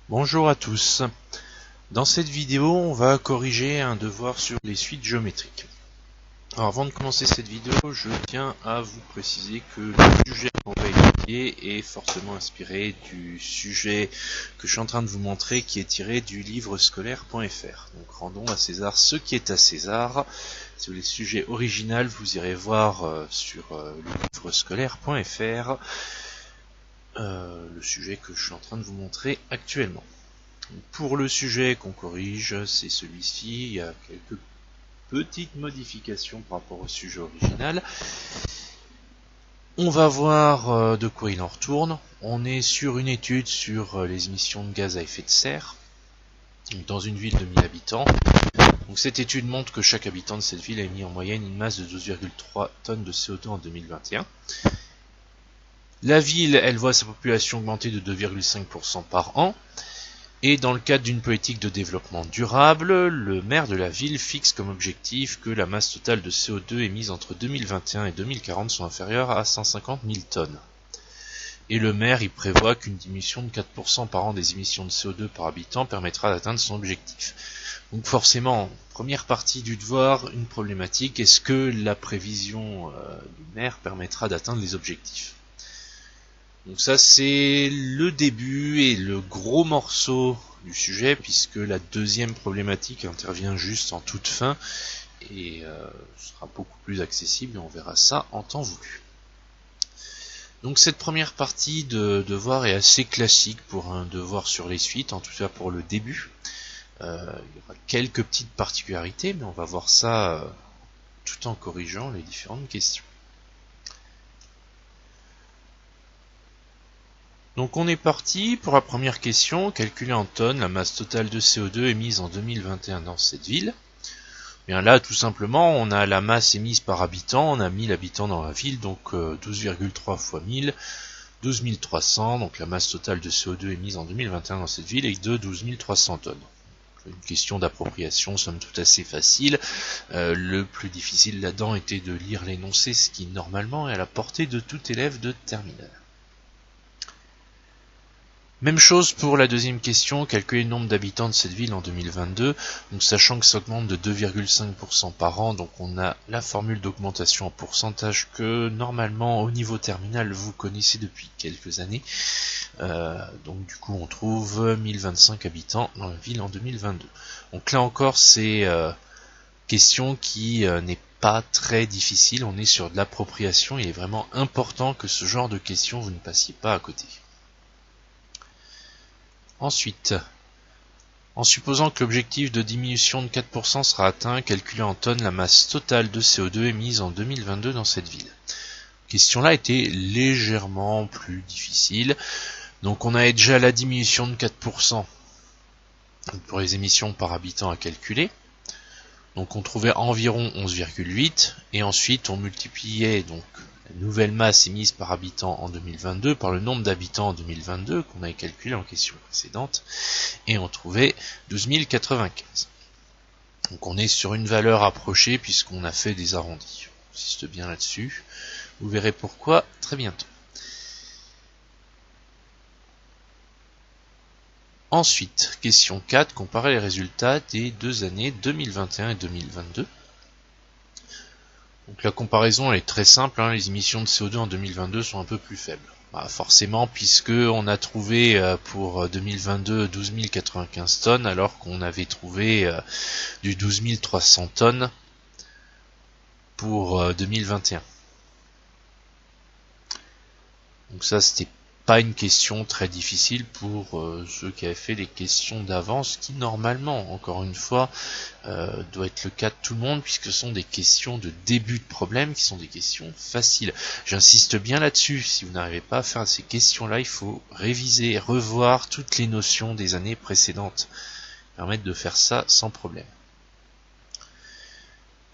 Bonjour à tous. Dans cette vidéo, on va corriger un devoir sur les suites géométriques. Alors avant de commencer cette vidéo, je tiens à vous préciser que le sujet qu'on va étudier est forcément inspiré du sujet que je suis en train de vous montrer qui est tiré du livre scolaire.fr. Donc rendons à César ce qui est à César. Si vous voulez le sujet original, vous irez voir sur le livre scolaire.fr le sujet que je suis en train de vous montrer actuellement. Pour le sujet qu'on corrige, c'est celui-ci. Il y a quelques petites modifications par rapport au sujet original. On va voir de quoi il en retourne. On est sur une étude sur les émissions de gaz à effet de serre dans une ville de 1000 habitants. Donc cette étude montre que chaque habitant de cette ville a émis en moyenne une masse de 12,3 tonnes de CO2 en 2021. La ville, elle voit sa population augmenter de 2,5% par an. Et dans le cadre d'une politique de développement durable, le maire de la ville fixe comme objectif que la masse totale de CO2 émise entre 2021 et 2040 soit inférieure à 150 000 tonnes. Et le maire y prévoit qu'une diminution de 4% par an des émissions de CO2 par habitant permettra d'atteindre son objectif. Donc forcément, première partie du devoir, une problématique, est-ce que la prévision du maire permettra d'atteindre les objectifs ? Donc ça c'est le début et le gros morceau du sujet, puisque la deuxième problématique intervient juste en toute fin et sera beaucoup plus accessible et on verra ça en temps voulu. Donc cette première partie de devoir est assez classique pour un devoir sur les suites, en tout cas pour le début. Il y aura quelques petites particularités, mais on va voir ça tout en corrigeant les différentes questions. Donc on est parti pour la première question, calculer en tonnes la masse totale de CO2 émise en 2021 dans cette ville. Bien là, tout simplement, on a la masse émise par habitant, on a 1000 habitants dans la ville, donc 12,3 fois 1000, 12 300, donc la masse totale de CO2 émise en 2021 dans cette ville est de 12 300 tonnes. Une question d'appropriation, somme toute assez facile. Le plus difficile là-dedans était de lire l'énoncé, ce qui normalement est à la portée de tout élève de terminale. Même chose pour la deuxième question, calculer le nombre d'habitants de cette ville en 2022, donc sachant que ça augmente de 2,5% par an, donc on a la formule d'augmentation en pourcentage que normalement au niveau terminal vous connaissez depuis quelques années. Donc du coup on trouve 1025 habitants dans la ville en 2022. Donc là encore c'est question qui n'est pas très difficile, on est sur de l'appropriation, il est vraiment important que ce genre de questions vous ne passiez pas à côté. Ensuite, en supposant que l'objectif de diminution de 4% sera atteint, calculer en tonnes la masse totale de CO2 émise en 2022 dans cette ville. Question là était légèrement plus difficile. Donc on avait déjà la diminution de 4% pour les émissions par habitant à calculer. Donc on trouvait environ 11,8 et ensuite on multipliait donc la nouvelle masse émise par habitant en 2022 par le nombre d'habitants en 2022 qu'on avait calculé en question précédente et on trouvait 12 095. Donc on est sur une valeur approchée puisqu'on a fait des arrondis. J'insiste bien là-dessus. Vous verrez pourquoi très bientôt. Ensuite, question 4, comparer les résultats des deux années 2021 et 2022. Donc la comparaison elle est très simple, les émissions de CO2 en 2022 sont un peu plus faibles. Forcément, puisque on a trouvé pour 2022 12 095 tonnes, alors qu'on avait trouvé du 12 300 tonnes pour 2021. Donc ça c'était pas une question très difficile pour ceux qui avaient fait des questions d'avance, qui normalement, encore une fois, doit être le cas de tout le monde, puisque ce sont des questions de début de problème, qui sont des questions faciles. J'insiste bien là-dessus, si vous n'arrivez pas à faire ces questions-là, il faut réviser et revoir toutes les notions des années précédentes. Permettre de faire ça sans problème.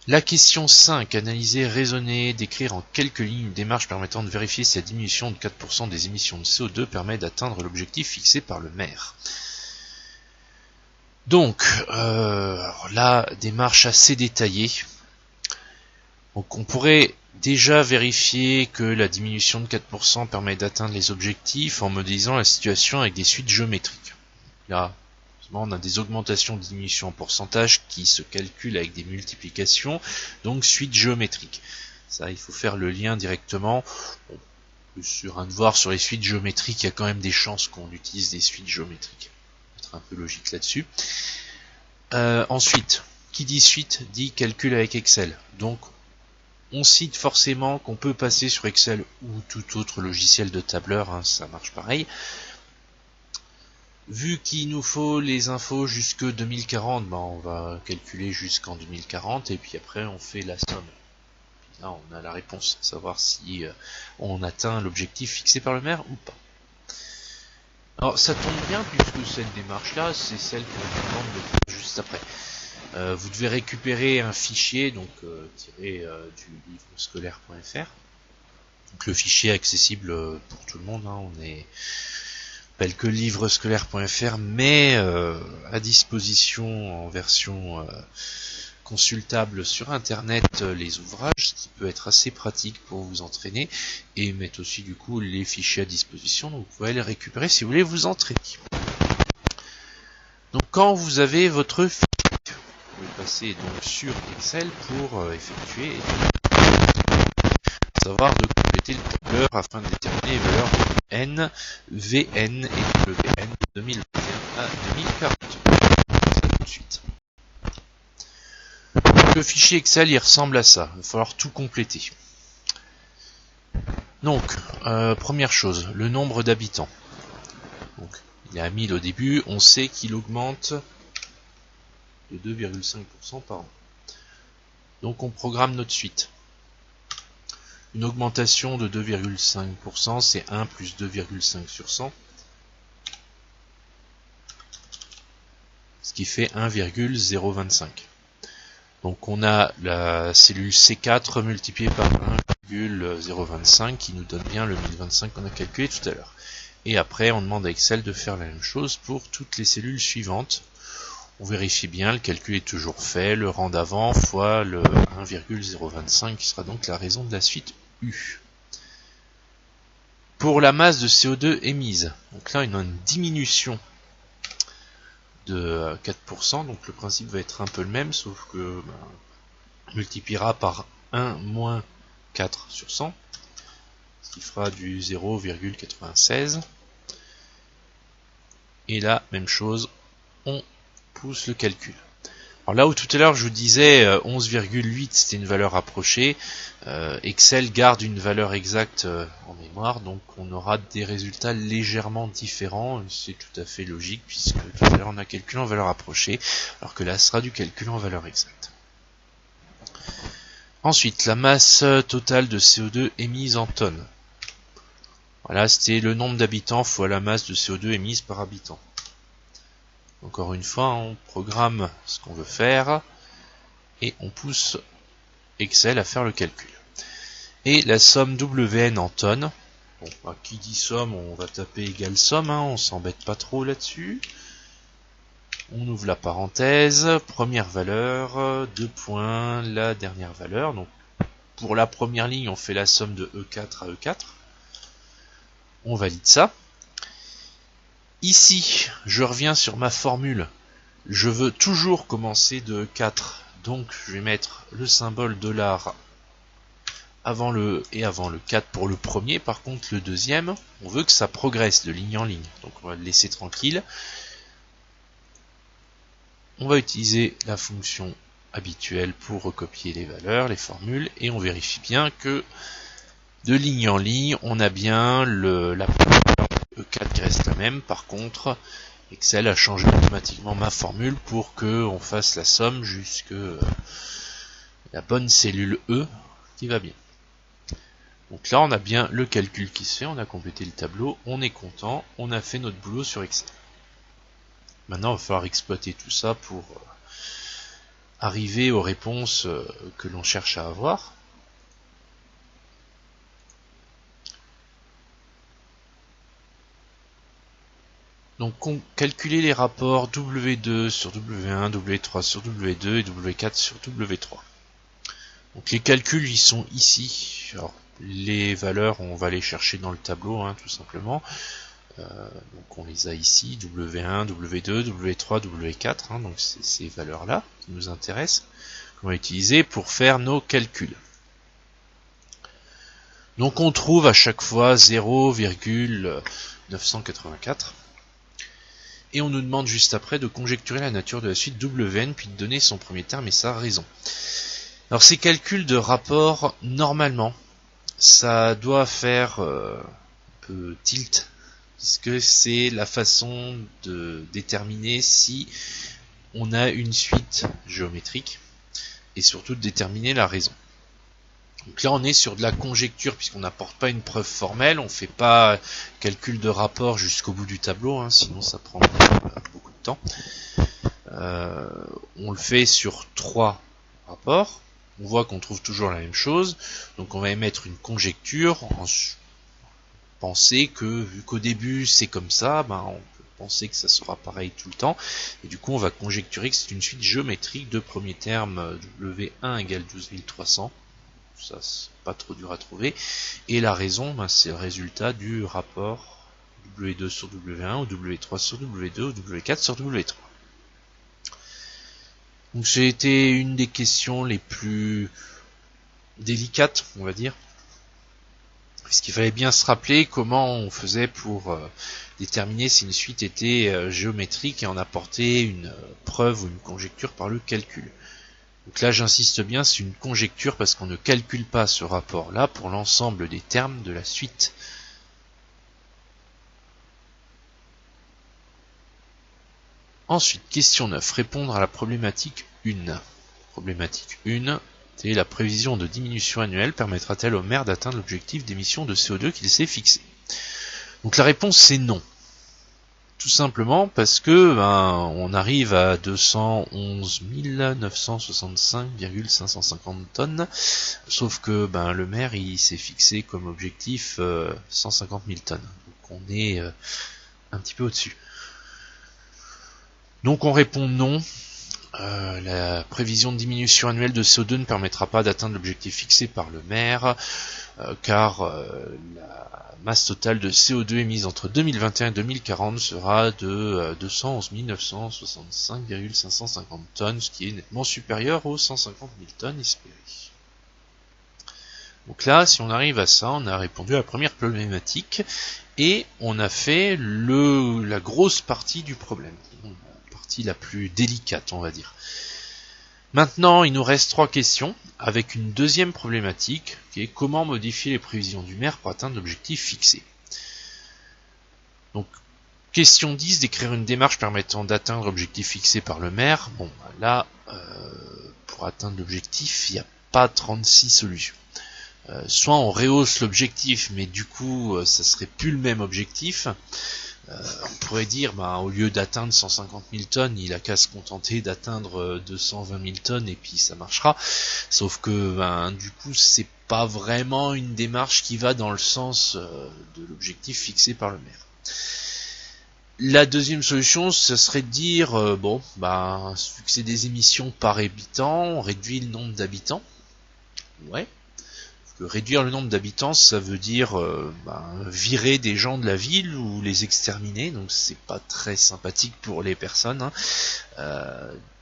La question 5, analyser, raisonner, décrire en quelques lignes une démarche permettant de vérifier si la diminution de 4% des émissions de CO2 permet d'atteindre l'objectif fixé par le maire. Donc, alors là, démarche assez détaillée. Donc on pourrait déjà vérifier que la diminution de 4% permet d'atteindre les objectifs en modélisant la situation avec des suites géométriques. Là, on a des augmentations, diminutions en pourcentage qui se calculent avec des multiplications, donc suite géométrique. Ça, il faut faire le lien directement. Bon, sur un devoir sur les suites géométriques, il y a quand même des chances qu'on utilise des suites géométriques. Être un peu logique là-dessus. Ensuite, qui dit suite dit calcul avec Excel. Donc, on cite forcément qu'on peut passer sur Excel ou tout autre logiciel de tableur, hein, ça marche pareil. Vu qu'il nous faut les infos jusque 2040, ben on va calculer jusqu'en 2040 et puis après on fait la somme. Là on a la réponse, savoir si on atteint l'objectif fixé par le maire ou pas. Alors ça tombe bien puisque cette démarche là c'est celle qu'on vous demande de faire juste après. Vous devez récupérer un fichier donc tiré du livre scolaire.fr. Donc le fichier est accessible pour tout le monde, hein, on est appelle que livrescolaire.fr, mais à disposition en version consultable sur internet les ouvrages, ce qui peut être assez pratique pour vous entraîner, et mettre aussi du coup les fichiers à disposition, donc vous pouvez les récupérer si vous voulez vous entraîner. Donc quand vous avez votre fichier, vous pouvez passer donc sur Excel pour effectuer savoir de compléter le tableur afin de déterminer les valeurs de N, Vn et Wn de 2021 à 2040. Tout de suite. Le fichier Excel il ressemble à ça, il va falloir tout compléter. Donc, première chose, le nombre d'habitants. Donc, il est à 1000 au début, on sait qu'il augmente de 2,5% par an. Donc on programme notre suite. Une augmentation de 2,5%, c'est 1 plus 2,5 sur 100. Ce qui fait 1,025. Donc on a la cellule C4 multipliée par 1,025 qui nous donne bien le 1025 qu'on a calculé tout à l'heure. Et après on demande à Excel de faire la même chose pour toutes les cellules suivantes. On vérifie bien, le calcul est toujours fait, le rang d'avant fois le 1,025 qui sera donc la raison de la suite U. Pour la masse de CO2 émise, donc là on a une diminution de 4%, donc le principe va être un peu le même, sauf que on multipliera par 1 moins 4 sur 100, ce qui fera du 0,96. Et là, même chose, on pousse le calcul. Alors là où tout à l'heure je vous disais 11,8 c'était une valeur approchée, Excel garde une valeur exacte en mémoire, donc on aura des résultats légèrement différents, c'est tout à fait logique puisque tout à l'heure on a calculé en valeur approchée, alors que là ce sera du calcul en valeur exacte. Ensuite, la masse totale de CO2 émise en tonnes. Voilà, c'était le nombre d'habitants fois la masse de CO2 émise par habitant. Encore une fois, on programme ce qu'on veut faire et on pousse Excel à faire le calcul. Et la somme Wn en tonnes. Bon, bah, qui dit somme, on va taper égale somme, hein, on s'embête pas trop là-dessus. On ouvre la parenthèse, première valeur, 2 points, la dernière valeur. Donc pour la première ligne, on fait la somme de E4 à E4. On valide ça. Ici, je reviens sur ma formule. Je veux toujours commencer de 4. Donc, je vais mettre le symbole $ avant le 4 pour le premier. Par contre, le deuxième, on veut que ça progresse de ligne en ligne. Donc, on va le laisser tranquille. On va utiliser la fonction habituelle pour recopier les valeurs, les formules. Et on vérifie bien que de ligne en ligne, on a bien la E4 qui reste la même. Par contre, Excel a changé automatiquement ma formule pour que on fasse la somme jusque la bonne cellule E qui va bien. Donc là, on a bien le calcul qui se fait, on a complété le tableau, on est content, on a fait notre boulot sur Excel. Maintenant, il va falloir exploiter tout ça pour arriver aux réponses que l'on cherche à avoir. Donc calculer les rapports W2 sur W1, W3 sur W2 et W4 sur W3. Donc les calculs ils sont ici. Alors les valeurs on va les chercher dans le tableau hein, tout simplement. Donc on les a ici, W1, W2, W3, W4, hein, donc c'est ces valeurs-là qui nous intéressent, qu'on va utiliser pour faire nos calculs. Donc on trouve à chaque fois 0,984. Et on nous demande juste après de conjecturer la nature de la suite Wn, puis de donner son premier terme et sa raison. Alors ces calculs de rapport, normalement, ça doit faire un peu tilt, puisque c'est la façon de déterminer si on a une suite géométrique, et surtout de déterminer la raison. Donc là on est sur de la conjecture, puisqu'on n'apporte pas une preuve formelle, on ne fait pas calcul de rapport jusqu'au bout du tableau, hein, sinon ça prend beaucoup de temps. On le fait sur 3 rapports, on voit qu'on trouve toujours la même chose, donc on va émettre une conjecture, penser que vu qu'au début c'est comme ça, on peut penser que ça sera pareil tout le temps, et du coup on va conjecturer que c'est une suite géométrique de premier terme W1 égale 12300, ça c'est pas trop dur à trouver, et la raison c'est le résultat du rapport W2 sur W1 ou W3 sur W2 ou W4 sur W3. Donc c'était une des questions les plus délicates, on va dire, puisqu'il fallait bien se rappeler comment on faisait pour déterminer si une suite était géométrique et en apporter une preuve ou une conjecture par le calcul. Donc là j'insiste bien, c'est une conjecture parce qu'on ne calcule pas ce rapport-là pour l'ensemble des termes de la suite. Ensuite, question 9, répondre à la problématique 1. Problématique 1, c'est la prévision de diminution annuelle permettra-t-elle au maire d'atteindre l'objectif d'émission de CO2 qu'il s'est fixé? Donc la réponse c'est non. Tout simplement parce que on arrive à 211 965,550 tonnes, sauf que le maire il s'est fixé comme objectif 150 000 tonnes. Donc on est un petit peu au-dessus. Donc on répond non. La prévision de diminution annuelle de CO2 ne permettra pas d'atteindre l'objectif fixé par le maire, car la masse totale de CO2 émise entre 2021 et 2040 sera de 211 965,550 tonnes, ce qui est nettement supérieur aux 150 000 tonnes espérées. Donc là, si on arrive à ça, on a répondu à la première problématique, et on a fait la grosse partie du problème. La plus délicate, on va dire. Maintenant, il nous reste 3 questions, avec une deuxième problématique, qui est comment modifier les prévisions du maire pour atteindre l'objectif fixé. Donc, question 10, d'écrire une démarche permettant d'atteindre l'objectif fixé par le maire. Bon, là, pour atteindre l'objectif, il n'y a pas 36 solutions. Soit on rehausse l'objectif, mais du coup, ça serait plus le même objectif. On pourrait dire, au lieu d'atteindre 150 000 tonnes, il a qu'à se contenter d'atteindre 220 000 tonnes et puis ça marchera. Sauf que, du coup, c'est pas vraiment une démarche qui va dans le sens de l'objectif fixé par le maire. La deuxième solution, ce serait de dire, vu que c'est des émissions par habitant, on réduit le nombre d'habitants. Ouais. Réduire le nombre d'habitants, ça veut dire virer des gens de la ville ou les exterminer, donc c'est pas très sympathique pour les personnes.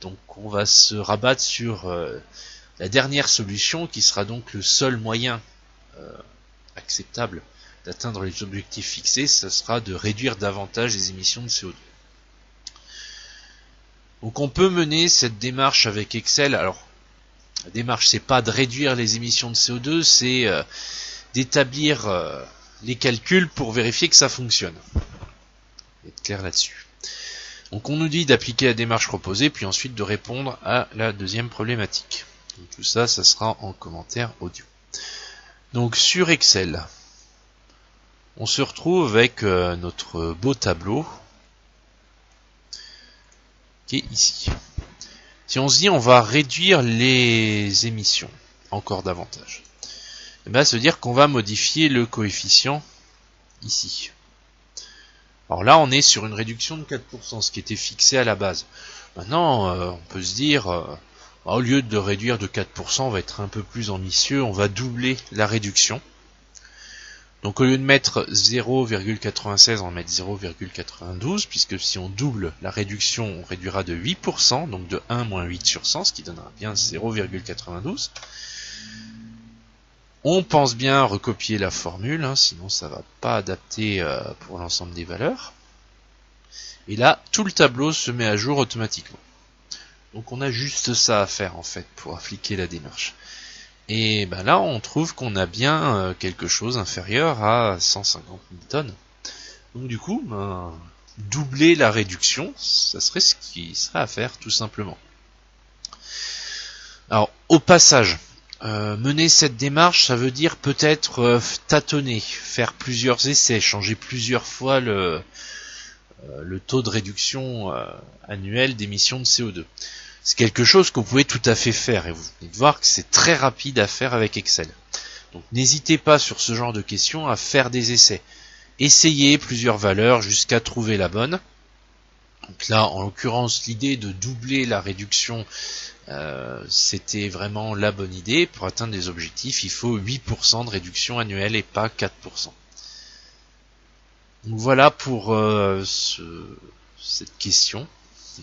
Donc on va se rabattre sur la dernière solution, qui sera donc le seul moyen acceptable d'atteindre les objectifs fixés, ce sera de réduire davantage les émissions de CO2. Donc on peut mener cette démarche avec Excel. Alors, la démarche, c'est pas de réduire les émissions de CO2, c'est d'établir les calculs pour vérifier que ça fonctionne. Être clair là-dessus. Donc on nous dit d'appliquer la démarche proposée, puis ensuite de répondre à la deuxième problématique. Donc tout ça, ça sera en commentaire audio. Donc sur Excel, on se retrouve avec notre beau tableau qui est ici. Si on se dit on va réduire les émissions encore davantage, ça veut dire qu'on va modifier le coefficient ici. Alors là on est sur une réduction de 4%, ce qui était fixé à la base. Maintenant on peut se dire, au lieu de réduire de 4%, on va être un peu plus ambitieux, on va doubler la réduction. Donc au lieu de mettre 0,96, on va mettre 0,92, puisque si on double la réduction, on réduira de 8%, donc de 1 moins 8 sur 100, ce qui donnera bien 0,92. On pense bien recopier la formule, sinon ça va pas adapter pour l'ensemble des valeurs. Et là, tout le tableau se met à jour automatiquement. Donc on a juste ça à faire en fait pour appliquer la démarche. Et ben là, on trouve qu'on a bien quelque chose inférieur à 150 Newton. Donc du coup, doubler la réduction, ça serait ce qui serait à faire tout simplement. Alors, au passage, mener cette démarche, ça veut dire peut-être tâtonner, faire plusieurs essais, changer plusieurs fois le taux de réduction annuel d'émissions de CO2. C'est quelque chose que vous pouvez tout à fait faire et vous venez de voir que c'est très rapide à faire avec Excel. Donc n'hésitez pas sur ce genre de questions à faire des essais. Essayez plusieurs valeurs jusqu'à trouver la bonne. Donc là, en l'occurrence, l'idée de doubler la réduction, c'était vraiment la bonne idée. Pour atteindre les objectifs, il faut 8% de réduction annuelle et pas 4%. Donc voilà pour cette question.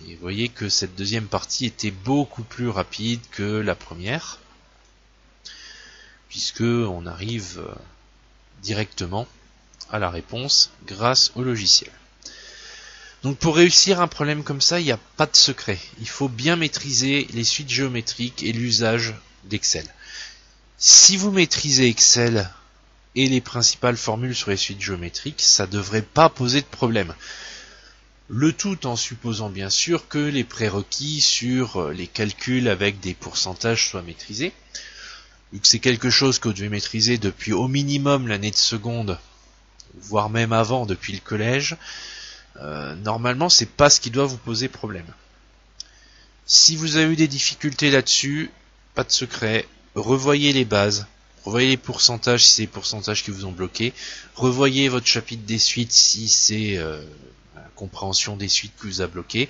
Et vous voyez que cette deuxième partie était beaucoup plus rapide que la première, puisque on arrive directement à la réponse grâce au logiciel. Donc pour réussir un problème comme ça, il n'y a pas de secret. Il faut bien maîtriser les suites géométriques et l'usage d'Excel. Si vous maîtrisez Excel et les principales formules sur les suites géométriques, ça ne devrait pas poser de problème. Le tout en supposant bien sûr que les prérequis sur les calculs avec des pourcentages soient maîtrisés. Vu que c'est quelque chose que vous devez maîtriser depuis au minimum l'année de seconde, voire même avant, depuis le collège, normalement c'est pas ce qui doit vous poser problème. Si vous avez eu des difficultés là-dessus, pas de secret, revoyez les bases, revoyez les pourcentages si c'est les pourcentages qui vous ont bloqué, revoyez votre chapitre des suites si c'est compréhension des suites qui vous a bloqué,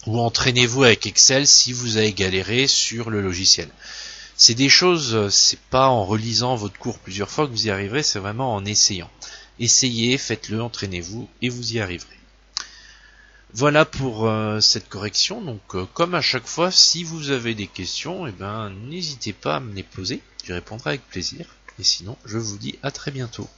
ou entraînez-vous avec Excel si vous avez galéré sur le logiciel. C'est des choses, c'est pas en relisant votre cours plusieurs fois que vous y arriverez, c'est vraiment en essayant. Essayez, faites-le, entraînez-vous et vous y arriverez. Voilà pour cette correction. Donc comme à chaque fois, si vous avez des questions, n'hésitez pas à me les poser, j'y répondrai avec plaisir. Et sinon, je vous dis à très bientôt.